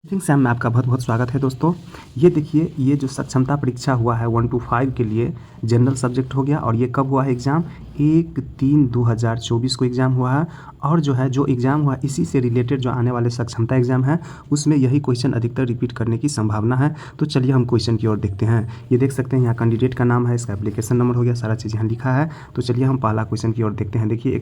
Exam में आपका बहुत बहुत स्वागत है दोस्तों। ये देखिए, ये जो सक्षमता परीक्षा हुआ है 1 to 5 के लिए जनरल सब्जेक्ट हो गया। और ये कब हुआ है एग्ज़ाम? 1/3/2024 को एग्ज़ाम हुआ है। और जो एग्ज़ाम हुआ इसी से रिलेटेड जो आने वाले सक्षमता एग्ज़ाम है उसमें यही क्वेश्चन अधिकतर रिपीट करने की संभावना है। तो चलिए हम क्वेश्चन की ओर देखते हैं। ये देख सकते हैं यहाँ कैंडिडेट का नाम है, इसका एप्लीकेशन नंबर हो गया, सारा चीज़ यहाँ लिखा है। तो चलिए हम पहला क्वेश्चन की ओर देखते हैं। देखिए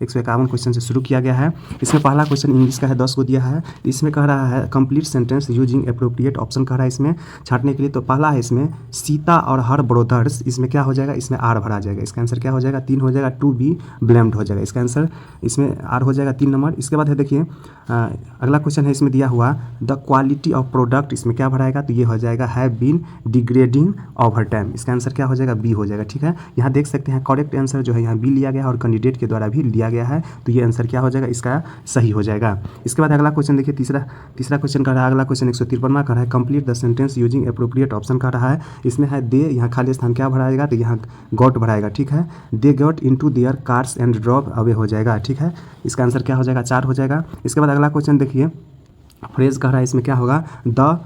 151 क्वेश्चन से शुरू किया गया है। इसमें पहला क्वेश्चन इंग्लिश का है, 10 को दिया है। इसमें कह रहा है complete sentence using appropriate option कह रहा है इसमें छाटने के लिए। तो पहला है इसमें सीता और हर ब्रोदर्स, इसमें क्या हो जाएगा? इसमें आर भरा जाएगा। इसका आंसर क्या हो जाएगा? 3 हो जाएगा, टू बी ब्लेम्ड हो जाएगा। इसका आंसर इसमें आर हो जाएगा 3 नंबर। इसके बाद है देखिए अगला क्वेश्चन है इसमें दिया हुआ द क्वालिटी ऑफ प्रोडक्ट, इसमें क्या भराएगा? तो ये हो जाएगा have been degrading over time. इसका आंसर क्या हो जाएगा? बी हो जाएगा। ठीक है, यहाँ देख सकते हैं करेक्ट आंसर जो है यहाँ बी लिया गया है और कैंडिडेट के द्वारा भी लिया गया है। तो ये आंसर क्या हो जाएगा? इसका सही हो जाएगा। इसके बाद अगला क्वेश्चन देखिए, तीसरा क्वेश्चन का रहा है। अगला क्वेश्चन 153वां का है complete the sentence using appropriate option का रहा है। इसमें है दे, यहाँ खाली स्थान क्या भराएगा? तो यहाँ गॉट भराएगा। ठीक है, they got into their cars and drop away हो जाएगा। ठीक है, इसका आंसर क्या हो जाएगा? 4 हो जाएगा। इसके बाद अगला क्वेश्चन देखिए फ्रेज कह रहा है, इसमें क्या होगा? The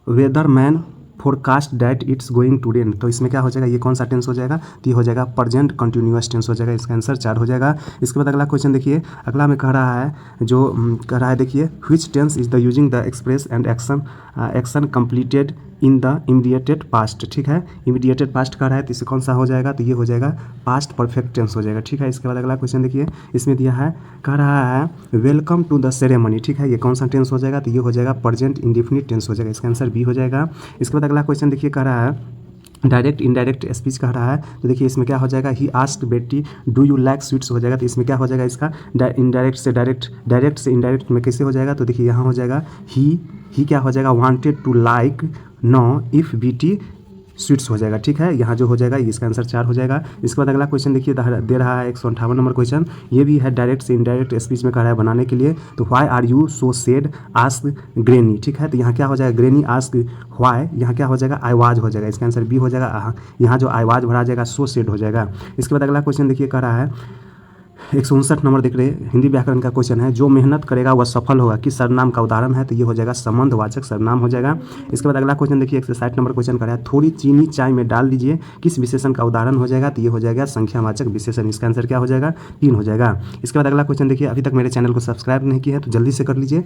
weather man forecast that it's going to rain. तो इसमें क्या हो जाएगा? ये कौन सा टेंस हो जाएगा? तो ये हो जाएगा प्रेजेंट कंटिन्यूअस टेंस हो जाएगा। इसका आंसर 4 हो जाएगा। इसके बाद अगला क्वेश्चन देखिए, अगला में कह रहा है कह रहा है देखिए which tense is the using the express and action completed in the immediated past. ठीक है, इमीडिएटेड पास्ट कह रहा है तो इसे कौन सा हो जाएगा? तो ये हो जाएगा पास्ट परफेक्ट टेंस हो जाएगा। ठीक है, इसके बाद अगला क्वेश्चन देखिए, इसमें दिया है कह रहा है वेलकम टू द सेरेमनी। ठीक है, ये कौन सा टेंस हो जाएगा? तो ये हो जाएगा प्रेजेंट इंडेफिनिट टेंस हो जाएगा। इसका आंसर बी हो जाएगा। इसके बाद अगला क्वेश्चन देखिए कह रहा है डायरेक्ट इनडायरेक्ट स्पीच कह रहा है। तो देखिए इसमें क्या हो जाएगा? ही आस्क्ड बेटी डू यू लाइक स्वीट्स हो जाएगा। तो इसमें क्या हो जाएगा? इसका इनडायरेक्ट से डायरेक्ट, डायरेक्ट से इनडायरेक्ट में कैसे हो जाएगा? तो देखिए यहाँ हो जाएगा ही क्या हो जाएगा? Wanted to like know if BT sweets हो जाएगा। ठीक है, यहाँ जो हो जाएगा इसका आंसर 4 हो जाएगा। इसके बाद अगला क्वेश्चन देखिए दे रहा है 158 नंबर क्वेश्चन। ये भी है डायरेक्ट से इनडायरेक्ट स्पीच में कह रहा है बनाने के लिए। तो why are you so sad ask granny. ठीक है, तो यहाँ क्या हो जाएगा? ग्रेनी आस्क व्हाई, यहाँ क्या हो जाएगा? आई वाज हो जाएगा। इसका आंसर बी हो जाएगा। यहाँ जो आई वाज भरा जाएगा सो सैड हो जाएगा। इसके बाद अगला क्वेश्चन देखिए कह रहा है 159 नंबर देख रहे हैं, हिंदी व्याकरण का क्वेश्चन है। जो मेहनत करेगा वह सफल होगा किस सर्वनाम का उदाहरण है? तो ये हो जाएगा संबंधवाचक सर्वनाम हो जाएगा। इसके बाद अगला क्वेश्चन देखिए 160 नंबर क्वेश्चन कर रहा है थोड़ी चीनी चाय में डाल दीजिए किस विशेषण का उदाहरण हो जाएगा? तो ये हो जाएगा संख्यावाचक विशेषण। इसका आंसर क्या हो जाएगा? 3 हो जाएगा। इसके बाद अगला क्वेश्चन देखिए, अभी तक मेरे चैनल को सब्सक्राइब नहीं किया है तो जल्दी से कर लीजिए,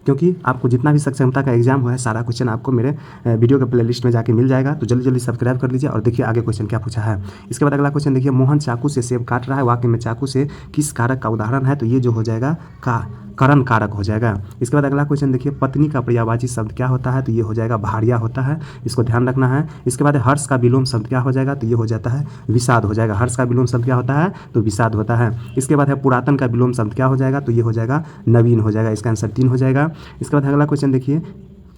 क्योंकि आपको जितना भी सक्षमता का एग्जाम हुआ है सारा क्वेश्चन आपको मेरे वीडियो के प्लेलिस्ट में जाके मिल जाएगा। तो जल्दी जल्दी सब्सक्राइब कर लीजिए और देखिए आगे क्वेश्चन क्या पूछा है। इसके बाद अगला क्वेश्चन देखिए, मोहन चाकू से सेब काट रहा है, वाक्य में चाकू से किस कारक का उदाहरण है? तो ये जो हो जाएगा करण कारक हो जाएगा। इसके बाद अगला क्वेश्चन देखिए, पत्नी का पर्यायवाची शब्द क्या होता है? तो ये हो जाएगा भार्या होता है, इसको ध्यान रखना है। इसके बाद हर्ष का विलोम शब्द क्या हो जाएगा? तो ये हो जाता है विषाद हो जाएगा। हर्ष का विलोम शब्द क्या होता है? तो विषाद होता है। इसके बाद है पुरातन का विलोम शब्द क्या हो जाएगा? तो ये हो जाएगा नवीन हो जाएगा। इसका आंसर 3 हो जाएगा। इसके बाद अगला क्वेश्चन देखिए,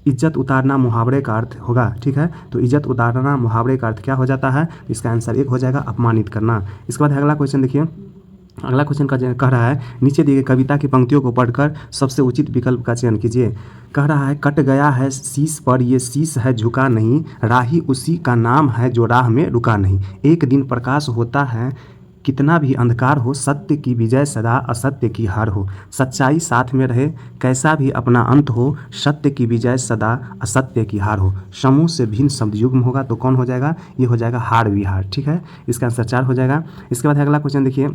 इज्जत उतारना मुहावरे का अर्थ होगा। ठीक है, तो इज्जत उतारना मुहावरे का अर्थ क्या हो जाता है? इसका आंसर 1 हो जाएगा अपमानित करना। इसके बाद अगला क्वेश्चन देखिए, अगला क्वेश्चन का कह रहा है नीचे दी गई कविता की पंक्तियों को पढ़कर सबसे उचित विकल्प का चयन कीजिए। कह रहा है कट गया है शीश पर ये शीश है झुका नहीं, राही उसी का नाम है जो राह में रुका नहीं। एक दिन प्रकाश होता है कितना भी अंधकार हो, सत्य की विजय सदा असत्य की हार हो। सच्चाई साथ में रहे कैसा भी अपना अंत हो, सत्य की विजय सदा असत्य की हार हो। समूह से भिन्न शब्द युग्म होगा तो कौन हो जाएगा? ये हो जाएगा हार विहार। ठीक है, इसका आंसर 4 हो जाएगा। इसके बाद अगला क्वेश्चन देखिए,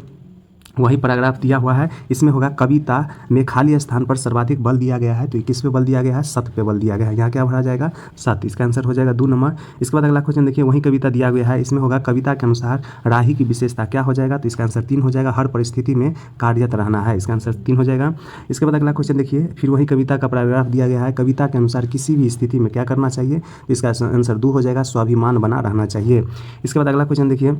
वही पैराग्राफ दिया हुआ है, इसमें होगा कविता में खाली स्थान पर सर्वाधिक बल दिया गया है। तो किस पे बल दिया गया है? सत पे बल दिया गया है। यहाँ क्या भरा जाएगा? सत। इसका आंसर हो जाएगा 2 नंबर। इसके बाद अगला क्वेश्चन देखिए, वही कविता दिया गया है, इसमें होगा कविता के अनुसार राही की विशेषता क्या हो जाएगा? तो इसका आंसर 3 हो जाएगा। हर परिस्थिति में कार्यरत रहना है, इसका आंसर 3 हो जाएगा। इसके बाद अगला क्वेश्चन देखिए, फिर वही कविता का पैराग्राफ दिया गया है, कविता के अनुसार किसी भी स्थिति में क्या करना चाहिए? तो इसका आंसर 2 हो जाएगा, स्वाभिमान बना रहना चाहिए। इसके बाद अगला क्वेश्चन देखिए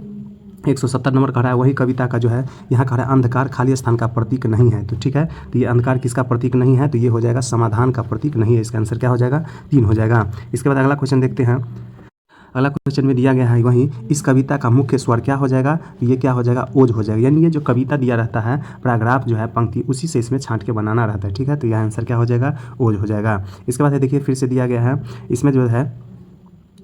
170 नंबर कह रहा है, वही कविता का जो है यहाँ कह रहा है अंधकार खाली स्थान का प्रतीक नहीं है। तो ठीक है, तो ये अंधकार किसका प्रतीक नहीं है? तो ये हो जाएगा समाधान का प्रतीक नहीं है। इसका आंसर क्या हो जाएगा? 3 हो जाएगा। इसके बाद अगला क्वेश्चन देखते हैं। अगला क्वेश्चन में दिया गया है वहीं इस कविता का मुख्य स्वर क्या हो जाएगा? तो ये क्या हो जाएगा? ओज हो जाएगा। यानी ये जो कविता दिया रहता है पैराग्राफ जो है पंक्ति उसी से इसमें छांट के बनाना रहता है। ठीक है, तो यह आंसर क्या हो जाएगा? ओज हो जाएगा। इसके बाद देखिए फिर से दिया गया है, इसमें जो है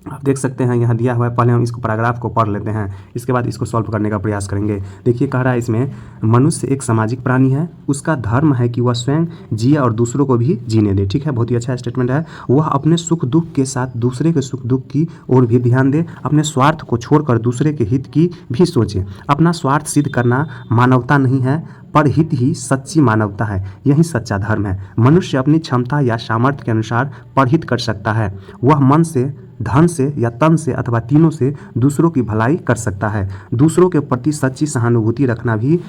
आप देख सकते हैं यहाँ दिया हुआ है, पहले हम इसको पैराग्राफ को पढ़ लेते हैं, इसके बाद इसको सॉल्व करने का प्रयास करेंगे। देखिए कह रहा है इसमें, मनुष्य एक सामाजिक प्राणी है, उसका धर्म है कि वह स्वयं जिए और दूसरों को भी जीने दे। ठीक है, बहुत ही अच्छा स्टेटमेंट है। वह अपने सुख दुख के साथ दूसरे के सुख दुख की ओर भी ध्यान दे, अपने स्वार्थ को छोड़कर दूसरे के हित की भी सोचे। अपना स्वार्थ सिद्ध करना मानवता नहीं है, पर हित ही सच्ची मानवता है, यही सच्चा धर्म है। मनुष्य अपनी क्षमता या सामर्थ्य के अनुसार परहित कर सकता है। वह मन से, धन से या तन से अथवा तीनों से दूसरों की भलाई कर सकता है। दूसरों के प्रति सच्ची सहानुभूति रखना भी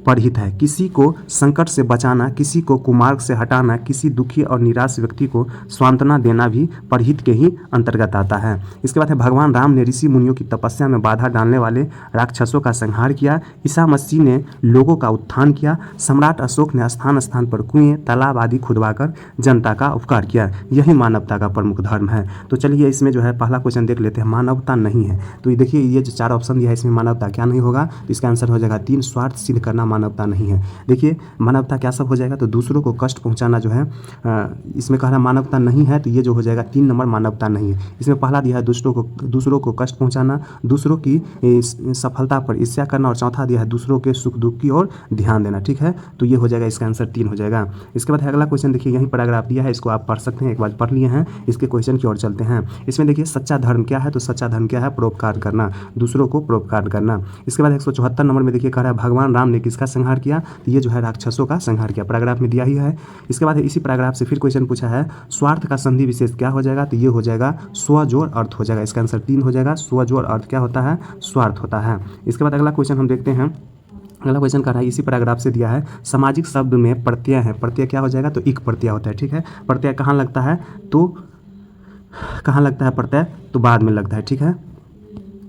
परहित है। किसी को संकट से बचाना, किसी को कुमार्ग से हटाना, किसी दुखी और निराश व्यक्ति को सांत्वना देना भी परहित के ही अंतर्गत आता है। इसके बाद है, भगवान राम ने ऋषि मुनियों की तपस्या में बाधा डालने वाले राक्षसों का संहार किया। ईसा मसीह ने लोगों का उत्थान किया। सम्राट अशोक ने स्थान स्थान पर कुएं, तालाब आदि खुदवाकर जनता का उपकार किया। यही मानवता का प्रमुख धर्म है। तो चलिए इसमें जो है पहला क्वेश्चन देख लेते हैं, मानवता नहीं है। तो ये देखिए, ये जो 4 ऑप्शन दिया है इसमें मानवता क्या नहीं होगा, तो इसका आंसर हो जाएगा 3, स्वार्थ सिद्ध करना मानवता नहीं है। देखिए मानवता क्या सब हो जाएगा, तो दूसरों को कष्ट पहुंचाना जो है, इसमें कह रहा मानवता नहीं है, तो ये जो हो जाएगा 3 नंबर मानवता नहीं है। इसमें पहला दिया है दूसरों को कष्ट पहुंचाना, दूसरों की सफलता पर ईर्ष्या करना, और चौथा दिया है दूसरों के सुख दुख की ओर ध्यान देना। ठीक है, तो ये हो जाएगा, इसका आंसर 3 हो जाएगा। इसके बाद अगला क्वेश्चन देखिए, यहीं पैराग्राफ दिया है, इसको आप पढ़ सकते हैं, एक बार पढ़ लिए हैं। इसके क्वेश्चन की ओर चलते हैं। इसमें देखिए सच्चा धर्म क्या है, तो सच्चा धर्म क्या है, परोपकार करना, दूसरों को परोपकार करना। इसके बाद 174 नंबर में देखिए कह रहा है, भगवान राम ने किसका संहार किया, तो ये जो है राक्षसों का संहार किया, पैराग्राफ में दिया ही है। इसके बाद इसी पैराग्राफ से फिर क्वेश्चन पूछा है, स्वार्थ का संधि विशेष क्या हो जाएगा, तो ये हो जाएगा स्व जोड़ अर्थ हो जाएगा। इसका आंसर 3 हो जाएगा। स्व जोड़ अर्थ क्या होता है, स्वार्थ होता है। इसके बाद अगला क्वेश्चन हम देखते हैं। अगला क्वेश्चन कर रहा है, इसी पैराग्राफ से दिया है, सामाजिक शब्द में प्रत्यय है, प्रत्यय क्या हो जाएगा, तो इक प्रत्यय होता है। ठीक है, प्रत्यय कहाँ लगता है, तो कहाँ लगता है प्रत्यय, तो बाद में लगता है। ठीक है,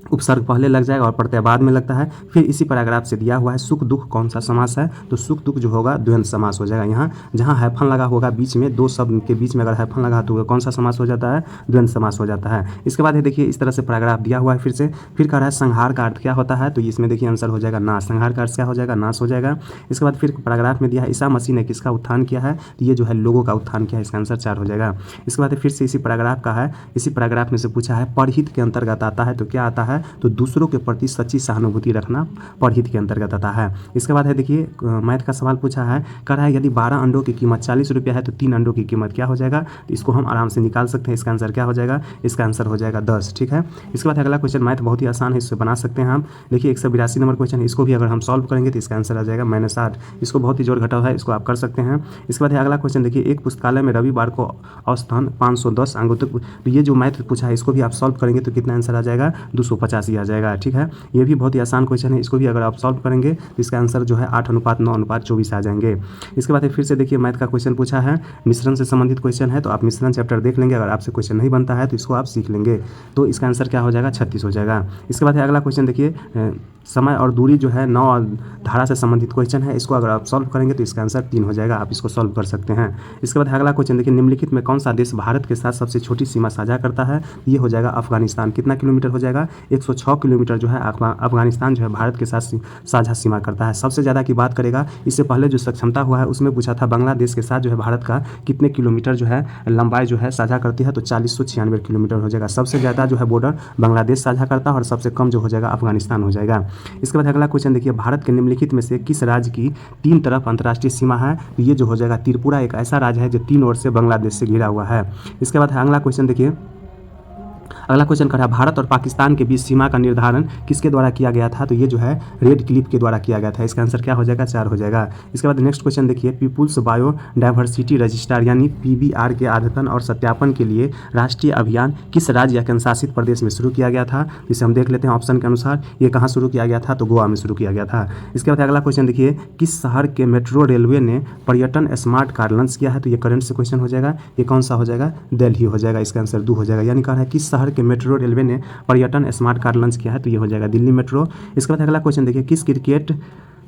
उपसर्ग पहले लग जाएगा और प्रत्यय बाद में लगता है। फिर इसी पैराग्राफ से दिया हुआ है, सुख दुख कौन सा समास है, तो सुख दुख जो होगा द्वंद्व समास हो जाएगा। यहाँ जहाँ हैफन लगा होगा बीच में, 2 शब्द के बीच में अगर हैफन लगा तो कौन सा समास हो जाता है, द्वंद्व समास हो जाता है। इसके बाद ये देखिए इस तरह से पैराग्राफ दिया हुआ है। फिर कह रहा है संहार का अर्थ क्या होता है, तो इसमें देखिए आंसर हो जाएगा नाश, संहार का अर्थ क्या हो जाएगा, नाश हो जाएगा। इसके बाद फिर पैराग्राफ में दिया है, ईसा मसीह ने किसका उत्थान किया है, तो ये जो है लोगों का उत्थान किया है, इसका आंसर 4 हो जाएगा। इसके बाद फिर से इसी पैराग्राफ का है, इसी पैराग्राफ में से पूछा है, परहित के अंतर्गत आता है, तो क्या आता है, तो दूसरों के प्रति सच्ची सहानुभूति रखना परहित के अंतर्गत आता है। इसके बाद है देखिए मैथ का सवाल पूछा है, कह रहा है यदि 12 अंडों की कीमत 40 रुपया है तो 3 अंडों की कीमत क्या हो जाएगा, तो इसको हम आराम से निकाल सकते हैं। इसका आंसर क्या हो जाएगा, इसका आंसर हो जाएगा 10। ठीक है, इसके बाद अगला क्वेश्चन मैथ बहुत ही आसान है, इससे बना सकते हैं हम। देखिए 182 नंबर क्वेश्चन है, इसको भी अगर हम सॉल्व करेंगे तो इसका आंसर आ जाएगा -8। इसको बहुत ही जोड़ घटाव है, इसको आप कर सकते हैं। इसके बाद अगला क्वेश्चन देखिए, एक पुस्तकालय में रविवार को औसतन 510 अंकों तक, तो ये जो मैथ पूछा है इसको भी आप सॉल्व करेंगे तो कितना आंसर आ जाएगा, 285 आ जाएगा। ठीक है, ये भी बहुत ही आसान क्वेश्चन है, इसको भी अगर आप सॉल्व करेंगे तो इसका आंसर जो है 8:9:24 आ जाएंगे। इसके बाद फिर से देखिए मैथ का क्वेश्चन पूछा है, मिश्रण से संबंधित क्वेश्चन है, तो आप मिश्रण चैप्टर देख लेंगे, अगर आपसे क्वेश्चन नहीं बनता है तो इसको आप सीख लेंगे, तो इसका आंसर क्या हो जाएगा, 36 हो जाएगा। इसके बाद अगला क्वेश्चन देखिए, समय और दूरी जो है 9 और धारा से संबंधित क्वेश्चन है, इसको अगर आप सॉल्व करेंगे तो इसका आंसर 3 हो जाएगा, आप इसको सॉल्व कर सकते हैं। इसके बाद अगला क्वेश्चन देखिए, निम्नलिखित में कौन सा देश भारत के साथ सबसे छोटी सीमा साझा करता है, ये हो जाएगा अफगानिस्तान। कितना किलोमीटर हो जाएगा, 106 किलोमीटर जो है अफगानिस्तान जो है भारत के साथ साझा सीमा करता है। सबसे ज़्यादा की बात करेगा, इससे पहले जो सक्षमता हुआ है उसमें पूछा था बांग्लादेश के साथ जो है भारत का कितने किलोमीटर जो है लंबाई जो है साझा करती है, तो 4096 किलोमीटर हो जाएगा। सबसे ज़्यादा जो है बॉर्डर बांग्लादेश साझा करता है और सबसे कम जो हो जाएगा अफगानिस्तान हो जाएगा। इसके बाद अगला क्वेश्चन देखिए, भारत के निम्नलिखित में से किस राज्य की 3 तरफ अंतर्राष्ट्रीय सीमा है, तो ये जो हो जाएगा त्रिपुरा एक ऐसा राज्य है जो 3 ओर से बांग्लादेश से घिरा हुआ है। इसके बाद अगला क्वेश्चन देखिए, अगला क्वेश्चन कर रहा है, भारत और पाकिस्तान के बीच सीमा का निर्धारण किसके द्वारा किया गया था, तो ये जो है रेड क्लिफ के द्वारा किया गया था। इसका आंसर क्या हो जाएगा, 4 हो जाएगा। इसके बाद नेक्स्ट क्वेश्चन देखिए, पीपुल्स बायोडायवर्सिटी रजिस्टर यानी PBR के अद्यतन और सत्यापन के लिए राष्ट्रीय अभियान किस राज्य या केंद्र शासित प्रदेश में शुरू किया गया था, जिसे हम देख लेते हैं ऑप्शन के अनुसार। ये कहाँ शुरू किया गया था, तो गोवा में शुरू किया गया था। इसके बाद अगला क्वेश्चन देखिए, किस शहर के मेट्रो रेलवे ने पर्यटन स्मार्ट कार्ड लॉन्च किया है, तो ये करंट से क्वेश्चन हो जाएगा। ये कौन सा हो जाएगा, दिल्ली हो जाएगा। इसका आंसर 2 हो जाएगा। यानी कह रहा है किस शहर के मेट्रो रेलवे ने पर्यटन स्मार्ट कार्ड लॉन्च किया है, तो ये हो जाएगा दिल्ली मेट्रो। इसके बाद अगला क्वेश्चन देखिए, किस क्रिकेट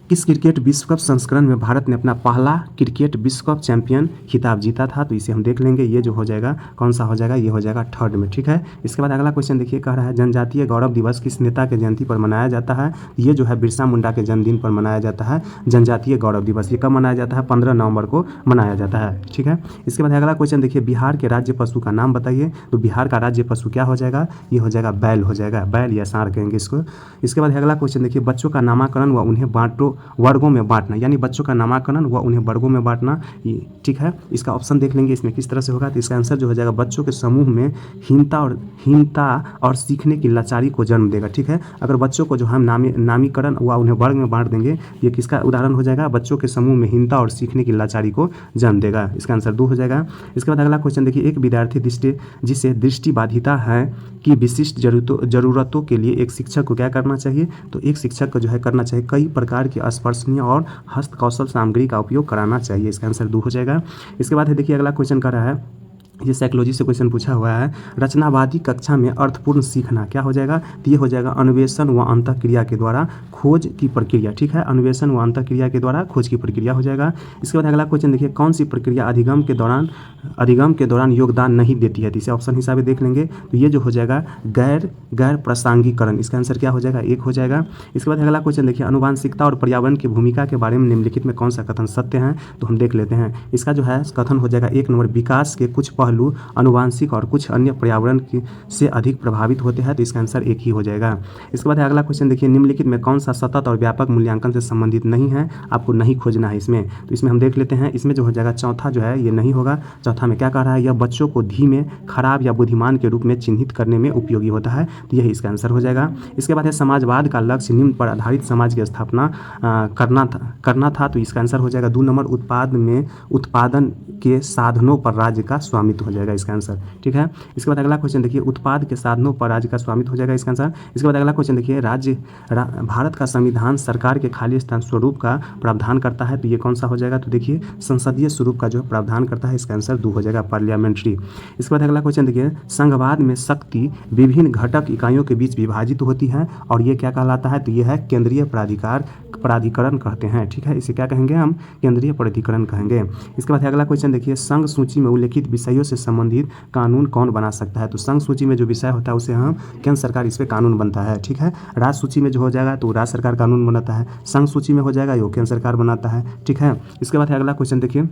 किस क्रिकेट विश्व कप संस्करण में भारत ने अपना पहला क्रिकेट विश्व कप चैंपियन खिताब जीता था? तो इसे हम देख लेंगे, ये जो हो जाएगा कौन सा हो जाएगा, ये हो जाएगा थर्ड में। ठीक है, इसके बाद अगला क्वेश्चन देखिए, कह रहा है जनजातीय गौरव दिवस किस नेता के जयंती पर मनाया जाता है? ये जो है बिरसा मुंडा के जन्मदिन पर मनाया जाता है जनजातीय गौरव दिवस। ये कब मनाया जाता है? 15 नवंबर को मनाया जाता है। ठीक है, इसके बाद अगला क्वेश्चन देखिए, बिहार के राज्य पशु का नाम बताइए। तो बिहार का राज्य पशु क्या हो जाएगा? ये हो जाएगा बैल हो जाएगा, बैल या सांड कहेंगे इसको। इसके बाद अगला क्वेश्चन देखिए, बच्चों का नामकरण व उन्हें वर्गों में बांटना, यानी बच्चों का नामकरण व उन्हें वर्गों में बांटना। ये ठीक है, इसका ऑप्शन देख लेंगे इसमें किस तरह से होगा। तो इसका आंसर जो हो जाएगा, बच्चों के समूह में हीनता और सीखने की लाचारी को जन्म देगा। ठीक है, अगर बच्चों को जो हम नामीकरण व उन्हें वर्ग में बांट देंगे, ये किसका उदाहरण हो जाएगा? बच्चों के समूह में हीनता और सीखने की लाचारी को जन्म देगा। इसका आंसर 2 हो जाएगा। इसके बाद अगला क्वेश्चन देखिए, एक विद्यार्थी जिसे दृष्टिबाधिता है कि विशिष्ट जरूरतों के लिए एक शिक्षक को क्या करना चाहिए? तो एक शिक्षक को जो है करना चाहिए कई प्रकार की स्पर्शनीय और हस्त कौशल सामग्री का उपयोग कराना चाहिए। इसका आंसर 2 हो जाएगा। इसके बाद है देखिए, अगला क्वेश्चन कर रहा है, ये साइकोलॉजी से क्वेश्चन पूछा हुआ है, रचनावादी कक्षा में अर्थपूर्ण सीखना क्या हो जाएगा? तो ये हो जाएगा अन्वेषण व अंतःक्रिया के द्वारा खोज की प्रक्रिया। ठीक है, अन्वेषण व अंतःक्रिया के द्वारा खोज की प्रक्रिया हो जाएगा। इसके बाद अगला क्वेश्चन देखिए, कौन सी प्रक्रिया अधिगम के दौरान योगदान नहीं देती है? तो इसे ऑप्शन हिसाब से देख लेंगे। तो ये जो हो जाएगा गैर प्रासंगिकरण। इसका आंसर क्या हो जाएगा? 1 हो जाएगा। इसके बाद अगला क्वेश्चन देखिए, आनुवांशिकता और पर्यावरण की भूमिका के बारे में निम्नलिखित में कौन सा कथन सत्य है? तो हम देख लेते हैं। इसका जो है कथन हो जाएगा 1 नंबर, विकास के कुछ पहलू आनुवांशिक और कुछ अन्य पर्यावरण से अधिक प्रभावित होते हैं। तो इसका आंसर 1 ही हो जाएगा। इसके बाद अगला क्वेश्चन देखिए, निम्नलिखित में कौन सा सतत और व्यापक मूल्यांकन से संबंधित नहीं है? आपको नहीं खोजना है इसमें। तो इसमें हम देख लेते हैं, इसमें जो हो जाएगा चौथा जो है ये नहीं होगा। चौथा में क्या कह रहा है? यह बच्चों को धीमे, खराब या बुद्धिमान के रूप में चिन्हित करने में उपयोगी होता है। तो यही इसका आंसर हो जाएगा। इसके बाद है समाजवाद का लक्ष्य निम्न पर आधारित समाज की स्थापना करना था। तो इसका आंसर हो जाएगा 2 नंबर, उत्पादन के साधनों पर राज्य का स्वामित्व हो जाएगा इसका आंसर। ठीक है, इसके बाद अगला क्वेश्चन देखिए, उत्पाद के साधनों पर राज्य का स्वामित्व हो जाएगा इसका आंसर। इसके बाद अगला क्वेश्चन देखिए, भारत का संविधान सरकार के खाली स्थान स्वरूप का प्रावधान करता है। तो ये कौन सा हो जाएगा? तो देखिए संसदीय स्वरूप का जो प्रावधान करता है। इसका आंसर 2 हो जाएगा, पार्लियामेंट्री। इसके बाद अगला क्वेश्चन देखिए, संघवाद में शक्ति विभिन्न घटक इकाइयों के बीच विभाजित होती है और ये क्या कहलाता है? तो ये है केंद्रीय प्राधिकरण कहते हैं। ठीक है, इसे क्या कहेंगे हम? केंद्रीय प्राधिकरण कहेंगे। इसके बाद अगला क्वेश्चन देखिए, संघ सूची में उल्लेखित विषयों से संबंधित कानून कौन बना सकता है? तो संघ सूची में जो विषय होता है उसे हम केंद्र सरकार, इस पे कानून बनता है। ठीक है, राज्य सूची में जो हो जाएगा तो राज्य सरकार कानून बनाता है, संघ सूची में हो जाएगा ये केंद्र सरकार बनाता है। ठीक है, इसके बाद अगला क्वेश्चन देखिए,